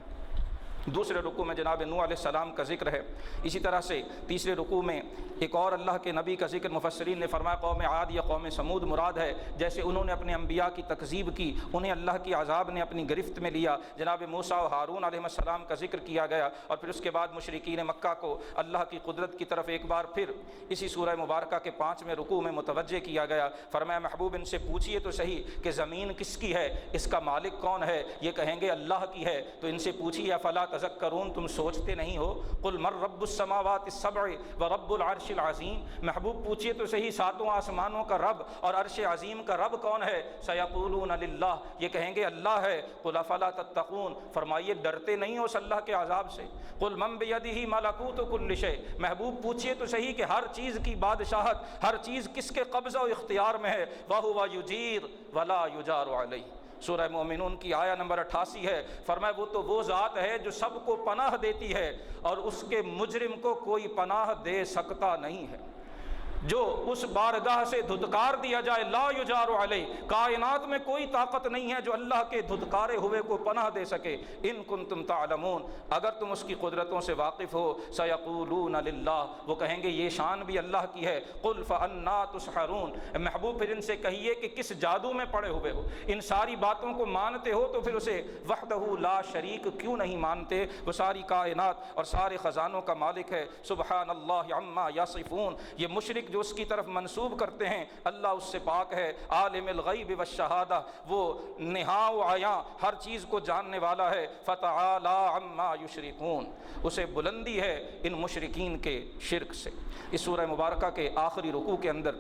Speaker 1: دوسرے رکوع میں جناب نوح علیہ السلام کا ذکر ہے۔ اسی طرح سے تیسرے رکوع میں ایک اور اللہ کے نبی کا ذکر، مفسرین نے فرمایا قوم عاد یا قوم سمود مراد ہے، جیسے انہوں نے اپنے انبیاء کی تکذیب کی، انہیں اللہ کی عذاب نے اپنی گرفت میں لیا۔ جناب موسیٰ و ہارون علیہ السلام کا ذکر کیا گیا، اور پھر اس کے بعد مشرکین مکہ کو اللہ کی قدرت کی طرف ایک بار پھر اسی سورہ مبارکہ کے 5ویں رکوع میں متوجہ کیا گیا۔ فرمایا محبوب ان سے پوچھئے تو صحیح کہ زمین کس کی ہے، اس کا مالک کون ہے؟ یہ کہیں گے اللہ کی ہے۔ تو ان سے پوچھئے افلا تذکرون، تم سوچتے نہیں ہو؟ قل من رب السماوات السبع ورب العرش العظیم، محبوب پوچھئے تو صحیح ساتوں آسمانوں کا رب اور عرش عظیم کا رب کون ہے؟ سیقولون للہ، یہ کہیں گے اللہ ہے۔ قل افلا تتقون، فرمائیے ڈرتے نہیں ہو اس اللہ کے عذاب سے؟ قل من بیدہ ملکوت کل شیء، محبوب پوچھئے تو صحیح کہ ہر چیز کی بادشاہت، ہر چیز کس کے قبضہ و اختیار میں ہے؟ وہو یجیر ولا یجار علیہ، سورہ مومنون کی آیہ نمبر 88 ہے۔ فرمایا وہ تو وہ ذات ہے جو سب کو پناہ دیتی ہے اور اس کے مجرم کو کوئی پناہ دے سکتا نہیں ہے۔ جو اس بارگاہ سے دھتکار دیا جائے، لا یجار علیہ، کائنات میں کوئی طاقت نہیں ہے جو اللہ کے دھتکارے ہوئے کو پناہ دے سکے۔ ان کنتم تعلمون، اگر تم اس کی قدرتوں سے واقف ہو۔ سیقولون للہ، وہ کہیں گے یہ شان بھی اللہ کی ہے۔ قل فانا تسحرون، محبوب پھر ان سے کہیے کہ کس جادو میں پڑے ہوئے ہو؟ ان ساری باتوں کو مانتے ہو تو پھر اسے وحدہ لا شریک کیوں نہیں مانتے؟ وہ ساری کائنات اور سارے خزانوں کا مالک ہے۔ سبحان اللہ عما یصفون، یہ مشرک جو اس کی طرف منسوب کرتے ہیں، اللہ اس سے پاک ہے۔ عالم الغیب والشہادہ، وہ نہاں و عیاں ہر چیز کو جاننے والا ہے۔ فتعالی عما یشرکون، اسے بلندی ہے ان مشرکین کے شرک سے۔ اس سورہ مبارکہ کے آخری رکوع کے اندر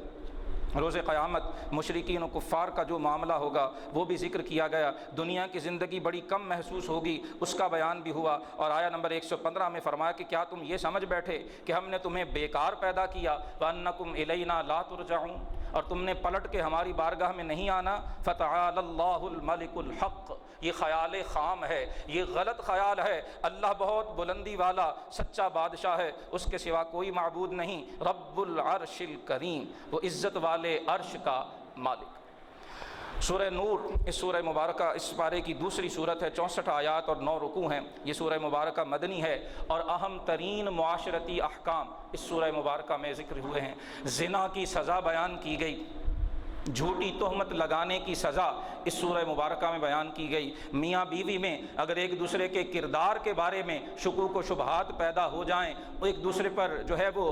Speaker 1: روز قیامت مشرکین و کفار کا جو معاملہ ہوگا وہ بھی ذکر کیا گیا۔ دنیا کی زندگی بڑی کم محسوس ہوگی، اس کا بیان بھی ہوا۔ اور آیہ نمبر 115 میں فرمایا کہ کیا تم یہ سمجھ بیٹھے کہ ہم نے تمہیں بیکار پیدا کیا؟ وَأَنَّكُمْ إِلَيْنَا لَا تُرْجَعُونَ، اور تم نے پلٹ کے ہماری بارگاہ میں نہیں آنا۔ فَتَعَالَى اللَّهُ الْمَلِكُ الْحَقُّ، یہ خیال خام ہے، یہ غلط خیال ہے۔ اللہ بہت بلندی والا سچا بادشاہ ہے، اس کے سوا کوئی معبود نہیں۔ رب العرش الکریم، وہ عزت والے عرش کا مالک۔ سورہ نور اس سورہ مبارکہ اس پارے کی دوسری صورت ہے، 64 آیات اور 9 رکوع ہیں۔ یہ سورہ مبارکہ مدنی ہے اور اہم ترین معاشرتی احکام اس سورہ مبارکہ میں ذکر ہوئے ہیں۔ زنا کی سزا بیان کی گئی، جھوٹی تہمت لگانے کی سزا اس سورہ مبارکہ میں بیان کی گئی۔ میاں بیوی میں اگر ایک دوسرے کے کردار کے بارے میں شکوک و شبہات پیدا ہو جائیں، ایک دوسرے پر جو ہے وہ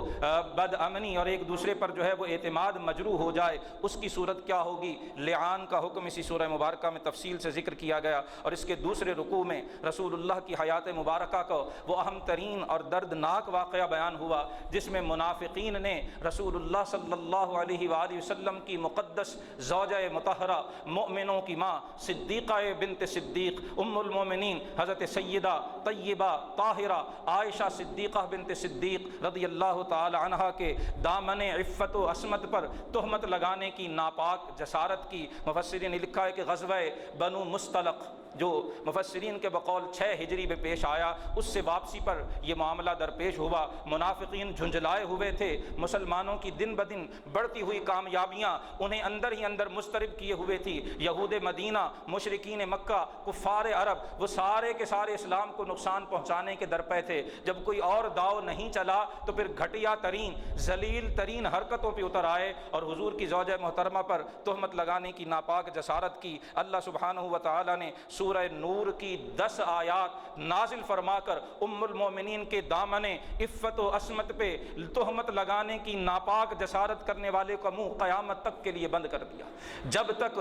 Speaker 1: بد امنی اور ایک دوسرے پر جو ہے وہ اعتماد مجروح ہو جائے، اس کی صورت کیا ہوگی؟ لعان کا حکم اسی سورہ مبارکہ میں تفصیل سے ذکر کیا گیا۔ اور اس کے دوسرے رکوع میں رسول اللہ کی حیات مبارکہ کا وہ اہم ترین اور دردناک واقعہ بیان ہوا جس میں منافقین نے رسول اللہ صلی اللہ علیہ وآلہ وسلم کی مقدس زوجہ مطہرہ، مؤمنوں کی ماں، صدیقہ بنت صدیق، ام المومنین حضرت سیدہ طیبہ طاہرہ عائشہ صدیقہ بنت صدیق رضی اللہ تعالی عنہا کے دامن عفت و عصمت پر تہمت لگانے کی ناپاک جسارت کی۔ مفسرین نے لکھا ہے کہ غزوہ بنو مستلق، جو مفسرین کے بقول 6 ہجری میں پیش آیا، اس سے واپسی پر یہ معاملہ درپیش ہوا۔ منافقین جھنجھلائے ہوئے تھے، مسلمانوں کی دن بدن بڑھتی ہوئی کامیابیاں انہیں اندر ہی اندر مضطرب کیے ہوئے تھی۔ یہود مدینہ، مشرکین مکہ، کفار عرب، وہ سارے کے سارے اسلام کو نقصان پہنچانے کے درپے تھے۔ جب کوئی اور داؤ نہیں چلا تو پھر گھٹیا ترین، ذلیل ترین حرکتوں پہ اتر آئے اور حضور کی زوجہ محترمہ پر تہمت لگانے کی ناپاک جسارت کی۔ اللہ سبحانہ و تعالی نے سورہ نور کی 10 آیات نازل فرما کر ام المومنین کے دامن عفت و عصمت پہ تہمت لگانے کی ناپاک جسارت کرنے والے کا منہ قیامت تک کے لیے بند کر دیا۔ جب تک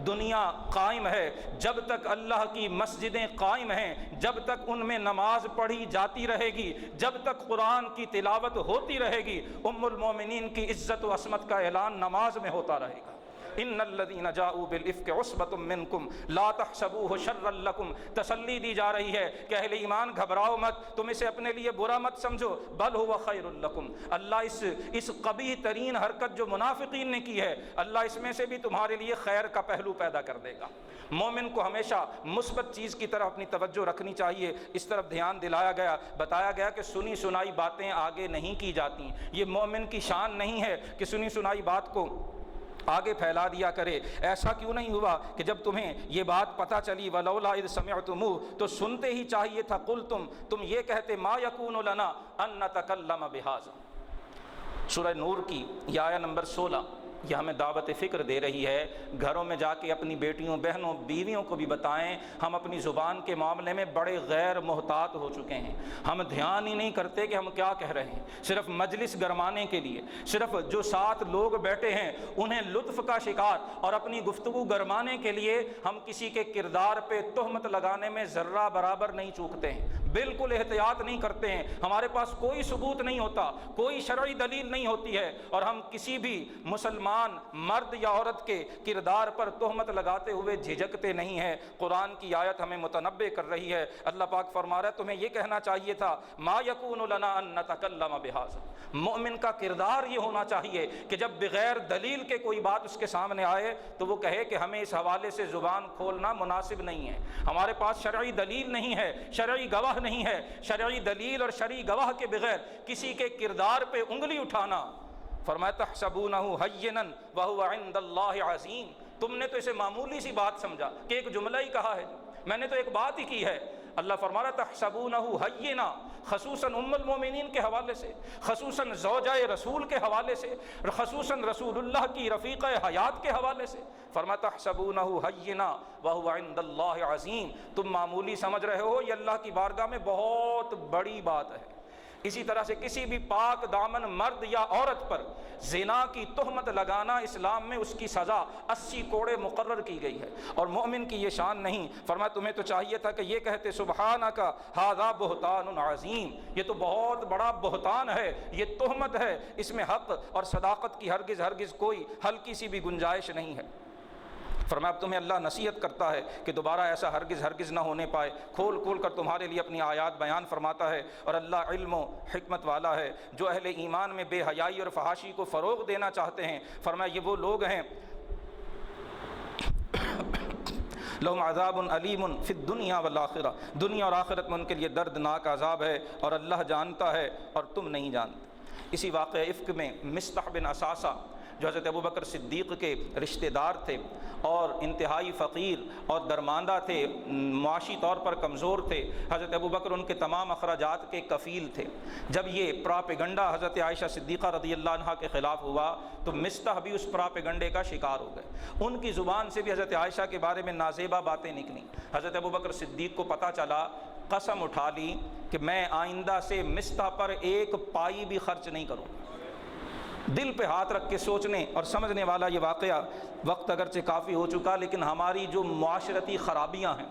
Speaker 1: دنیا قائم ہے، جب تک اللہ کی مسجدیں قائم ہیں، جب تک ان میں نماز پڑھی جاتی رہے گی، جب تک قرآن کی تلاوت ہوتی رہے گی، ام المومنین کی عزت و عصمت کا اعلان نماز میں ہوتا رہے گا۔ ان الذین جاؤوا بالافک عصبۃ منکم لا تحسبوہ شرا لکم، تسلی دی جا رہی ہے کہ اہل ایمان گھبراؤ مت، تم اسے اپنے لیے برا مت سمجھو، بل هو خیر لکم، اللہ اس قبیح ترین حرکت جو منافقین نے کی ہے، اللہ اس میں سے بھی تمہارے لیے خیر کا پہلو پیدا کر دے گا۔ مومن کو ہمیشہ مثبت چیز کی طرف اپنی توجہ رکھنی چاہیے۔ اس طرف دھیان دلایا گیا، بتایا گیا کہ سنی سنائی باتیں آگے نہیں کی جاتی، یہ مومن کی شان نہیں ہے کہ سنی سنائی بات کو آگے پھیلا دیا کرے۔ ایسا کیوں نہیں ہوا کہ جب تمہیں یہ بات پتہ چلی ولولا اذ سمعتموہ، تو سنتے ہی چاہیے تھا قلتم، تم یہ کہتے ما یکون لنا ان نتکلم بہذا۔ سورہ نور کی یہ آیہ نمبر 16 یہ ہمیں دعوت فکر دے رہی ہے، گھروں میں جا کے اپنی بیٹیوں، بہنوں، بیویوں کو بھی بتائیں ہم اپنی زبان کے معاملے میں بڑے غیر محتاط ہو چکے ہیں، ہم دھیان ہی نہیں کرتے کہ ہم کیا کہہ رہے ہیں، صرف مجلس گرمانے کے لیے، صرف جو 7 لوگ بیٹھے ہیں انہیں لطف کا شکار اور اپنی گفتگو گرمانے کے لیے ہم کسی کے کردار پہ تہمت لگانے میں ذرہ برابر نہیں چوکتے ہیں، بالکل احتیاط نہیں کرتے ہیں، ہمارے پاس کوئی ثبوت نہیں ہوتا، کوئی شرعی دلیل نہیں ہوتی ہے، اور ہم کسی بھی مسلمان مرد یا عورت کے کردار پر تہمت لگاتے ہوئے جھجکتے نہیں ہیں۔ قرآن کی آیت ہمیں متنبہ کر رہی ہے، اللہ پاک فرما رہا ہے تمہیں یہ کہنا چاہیے تھا ما یکون لنا ان نتکلم بہذا۔ مومن کا کردار یہ ہونا چاہیے کہ جب بغیر دلیل کے کوئی بات اس کے سامنے آئے تو وہ کہے کہ ہمیں اس حوالے سے زبان کھولنا مناسب نہیں ہے، ہمارے پاس شرعی دلیل نہیں ہے، شرعی گواہ نہیں ہے۔ شرعی دلیل اور شرعی گواہ کے بغیر کسی کے کردار پہ انگلی اٹھانا، فرمایا تحسبونہ ہینا وہو عند اللہ عظیم، تم نے تو اسے معمولی سی بات سمجھا کہ ایک جملہ ہی کہا ہے، میں نے تو ایک بات ہی کی ہے۔ اللہ فرما رہا تحسبونہ ہینا، خصوصاً ام المومنین کے حوالے سے، خصوصاً زوجہ رسول کے حوالے سے، خصوصاً رسول اللہ کی رفیقہ حیات کے حوالے سے، فرمایا تحسبونہ ہینا وہو عند اللہ عظیم، تم معمولی سمجھ رہے ہو، یہ اللہ کی بارگاہ میں بہت بڑی بات ہے۔ اسی طرح سے کسی بھی پاک دامن مرد یا عورت پر زنا کی تہمت لگانا اسلام میں اس کی سزا 80 کوڑے مقرر کی گئی ہے، اور مومن کی یہ شان نہیں۔ فرمایا تمہیں تو چاہیے تھا کہ یہ کہتے سبحانک ھذا بہتان عظیم، یہ تو بہت بڑا بہتان ہے، یہ تہمت ہے، اس میں حق اور صداقت کی ہرگز کوئی ہلکی سی بھی گنجائش نہیں ہے۔ فرمایا اب تمہیں اللہ نصیحت کرتا ہے کہ دوبارہ ایسا ہرگز نہ ہونے پائے، کھول کر تمہارے لیے اپنی آیات بیان فرماتا ہے، اور اللہ علم و حکمت والا ہے۔ جو اہل ایمان میں بے حیائی اور فحاشی کو فروغ دینا چاہتے ہیں، فرمایا یہ وہ لوگ ہیں لہم عذاب علیم فی الدنیا والآخرہ، دنیا اور آخرت میں ان کے لیے دردناک عذاب ہے، اور اللہ جانتا ہے اور تم نہیں جانتے۔ اسی واقعہ افک میں مصطح بن اساسہ جو حضرت ابوبکر صدیق کے رشتہ دار تھے اور انتہائی فقیر اور درماندہ تھے، معاشی طور پر کمزور تھے، حضرت ابوبکر ان کے تمام اخراجات کے کفیل تھے۔ جب یہ پراپیگنڈا حضرت عائشہ صدیقہ رضی اللہ عنہا کے خلاف ہوا تو مصطح بھی اس پراپیگنڈے کا شکار ہو گئے، ان کی زبان سے بھی حضرت عائشہ کے بارے میں نازیبا باتیں نکلیں۔ حضرت ابوبکر صدیق کو پتہ چلا، قسم اٹھا لی کہ میں آئندہ سے مصطح پر ایک پائی بھی خرچ نہیں کروں۔ دل پہ ہاتھ رکھ کے سوچنے اور سمجھنے والا یہ واقعہ، وقت اگرچہ کافی ہو چکا لیکن ہماری جو معاشرتی خرابیاں ہیں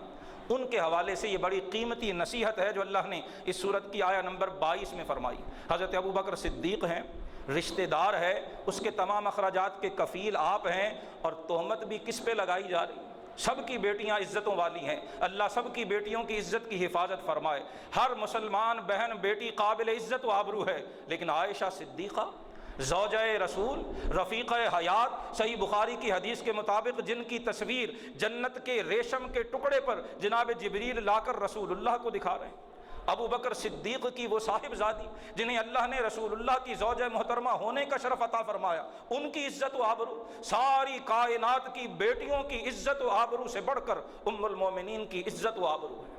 Speaker 1: ان کے حوالے سے یہ بڑی قیمتی نصیحت ہے جو اللہ نے اس سورت کی آیہ نمبر 22 میں فرمائی۔ حضرت ابوبکر صدیق ہیں، رشتہ دار ہے، اس کے تمام اخراجات کے کفیل آپ ہیں، اور تہمت بھی کس پہ لگائی جا رہی ہے؟ سب کی بیٹیاں عزتوں والی ہیں، اللہ سب کی بیٹیوں کی عزت کی حفاظت فرمائے، ہر مسلمان بہن بیٹی قابل عزت و آبرو ہے، لیکن عائشہ صدیقہ زوجہ رسول، رفیقہ حیات، صحیح بخاری کی حدیث کے مطابق جن کی تصویر جنت کے ریشم کے ٹکڑے پر جناب جبریل لا کر رسول اللہ کو دکھا رہے ہیں۔ ابو بکر صدیق کی وہ صاحبزادی جنہیں اللہ نے رسول اللہ کی زوجہ محترمہ ہونے کا شرف عطا فرمایا، ان کی عزت و آبرو ساری کائنات کی بیٹیوں کی عزت و آبرو سے بڑھ کر ام المومنین کی عزت و آبرو ہے۔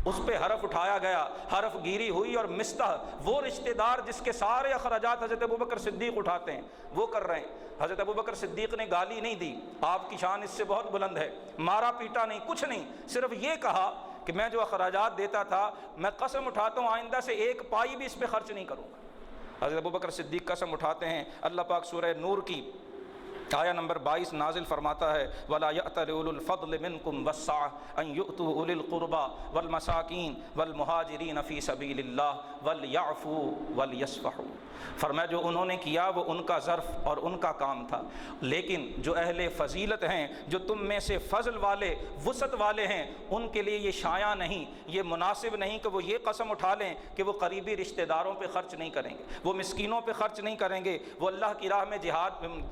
Speaker 1: اس پہ حرف اٹھایا گیا، حرف گیری ہوئی، اور مستح وہ رشتہ دار جس کے سارے اخراجات حضرت ابوبکر صدیق اٹھاتے ہیں وہ کر رہے ہیں۔ حضرت ابوبکر صدیق نے گالی نہیں دی، آپ کی شان اس سے بہت بلند ہے، مارا پیٹا نہیں، کچھ نہیں، صرف یہ کہا کہ میں جو اخراجات دیتا تھا میں قسم اٹھاتا ہوں آئندہ سے ایک پائی بھی اس پہ خرچ نہیں کروں گا۔ حضرت ابوبکر صدیق قسم اٹھاتے ہیں۔ اللہ پاک سورہ نور کی آیہ نمبر 22 نازل فرماتا ہے وَلَا يَأْتَلِ أُولُو الْفَضْلِ مِنْكُمْ وَالسَّعَةِ أَنْ يُؤْتُوا أُولِي الْقُرْبَى وَالْمَسَاكِينِ وَالْمُهَاجِرِينَ فِي سَبِيلِ اللَّهِ وَلْيَعْفُوا وَلْيَصْفَحُوا۔ فرمایا جو انہوں نے کیا وہ ان کا ظرف اور ان کا کام تھا، لیکن جو اہل فضیلت ہیں، جو تم میں سے فضل والے وسعت والے ہیں، ان کے لیے یہ شایع نہیں، یہ مناسب نہیں کہ وہ یہ قسم اٹھا لیں کہ وہ قریبی رشتہ داروں پہ خرچ نہیں کریں گے، وہ مسکینوں پہ خرچ نہیں کریں گے، وہ اللہ کی راہ میں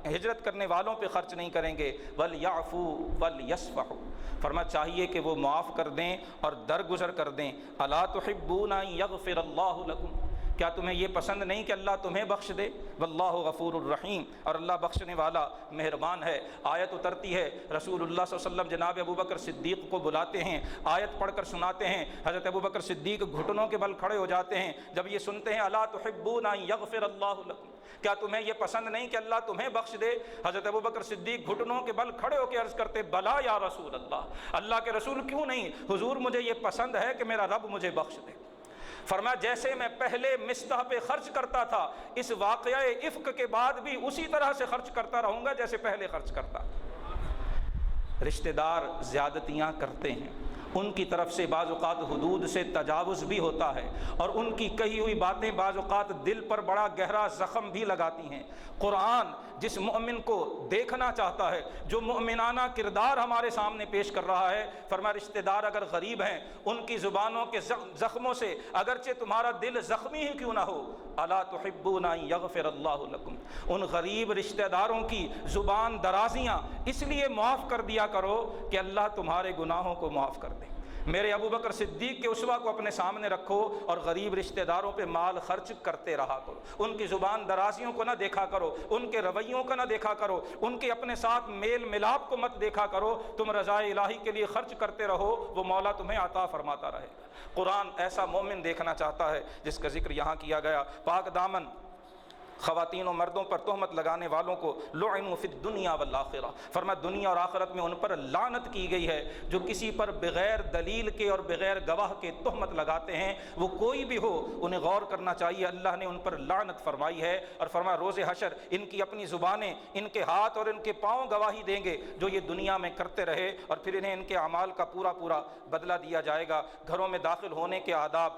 Speaker 1: ہجرت کرنے والوں پہ خرچ نہیں کریں گے۔ وَلْيَعْفُوا وَلْيَصْفَحُوا، فرمایا چاہیے کہ وہ معاف کر دیں اور درگزر کر دیں۔ أَلَا تُحِبُّونَ أَن يَغْفِرَ اللَّهُ لَكُمْ، کیا تمہیں یہ پسند نہیں کہ اللہ تمہیں بخش دے؟ واللہ غفور الرحیم، اور اللہ بخشنے والا مہربان ہے۔ آیت اترتی ہے، رسول اللہ صلی اللہ علیہ وسلم جناب ابوبکر صدیق کو بلاتے ہیں، آیت پڑھ کر سناتے ہیں، حضرت ابوبکر صدیق گھٹنوں کے بل کھڑے ہو جاتے ہیں جب یہ سنتے ہیں الا تحبون ان یغفر اللہ لکم، کیا تمہیں یہ پسند نہیں کہ اللہ تمہیں بخش دے؟ حضرت ابوبکر صدیق گھٹنوں کے بل کھڑے ہو کے عرض کرتے بلا یا رسول اللہ، اللہ کے رسول کیوں نہیں، حضور مجھے یہ پسند ہے کہ میرا رب مجھے بخش دے۔ فرمایا جیسے میں پہلے مستح پہ خرچ کرتا تھا، اس واقعہ افک کے بعد بھی اسی طرح سے خرچ کرتا رہوں گا جیسے پہلے خرچ کرتا تھا۔ رشتہ دار زیادتیاں کرتے ہیں، ان کی طرف سے بعض اوقات حدود سے تجاوز بھی ہوتا ہے، اور ان کی کہی ہوئی باتیں بعض اوقات دل پر بڑا گہرا زخم بھی لگاتی ہیں۔ قرآن جس مومن کو دیکھنا چاہتا ہے، جو مومنانہ کردار ہمارے سامنے پیش کر رہا ہے، فرمایا رشتہ دار اگر غریب ہیں، ان کی زبانوں کے زخموں سے اگرچہ تمہارا دل زخمی ہی کیوں نہ ہو، الا تحبون ان یغفر اللہ لکم، ان غریب رشتہ داروں کی زبان درازیاں اس لیے معاف کر دیا کرو کہ اللہ تمہارے گناہوں کو معاف کر دے۔ میرے ابو بکر صدیق کے اسوہ کو اپنے سامنے رکھو اور غریب رشتہ داروں پہ مال خرچ کرتے رہا کرو، ان کی زبان درازیوں کو نہ دیکھا کرو، ان کے رویوں کو نہ دیکھا کرو، ان کے اپنے ساتھ میل ملاپ کو مت دیکھا کرو، تم رضا الہی کے لیے خرچ کرتے رہو، وہ مولا تمہیں عطا فرماتا رہے گا۔ قرآن ایسا مومن دیکھنا چاہتا ہے جس کا ذکر یہاں کیا گیا۔ پاک دامن خواتین و مردوں پر تہمت لگانے والوں کو لعنوا فی الدنیا والآخرہ، فرمایا دنیا اور آخرت میں ان پر لعنت کی گئی ہے۔ جو کسی پر بغیر دلیل کے اور بغیر گواہ کے تہمت لگاتے ہیں، وہ کوئی بھی ہو، انہیں غور کرنا چاہیے، اللہ نے ان پر لعنت فرمائی ہے، اور فرمایا روز حشر ان کی اپنی زبانیں، ان کے ہاتھ اور ان کے پاؤں گواہی دیں گے جو یہ دنیا میں کرتے رہے، اور پھر انہیں ان کے اعمال کا پورا بدلہ دیا جائے گا۔ گھروں میں داخل ہونے کے آداب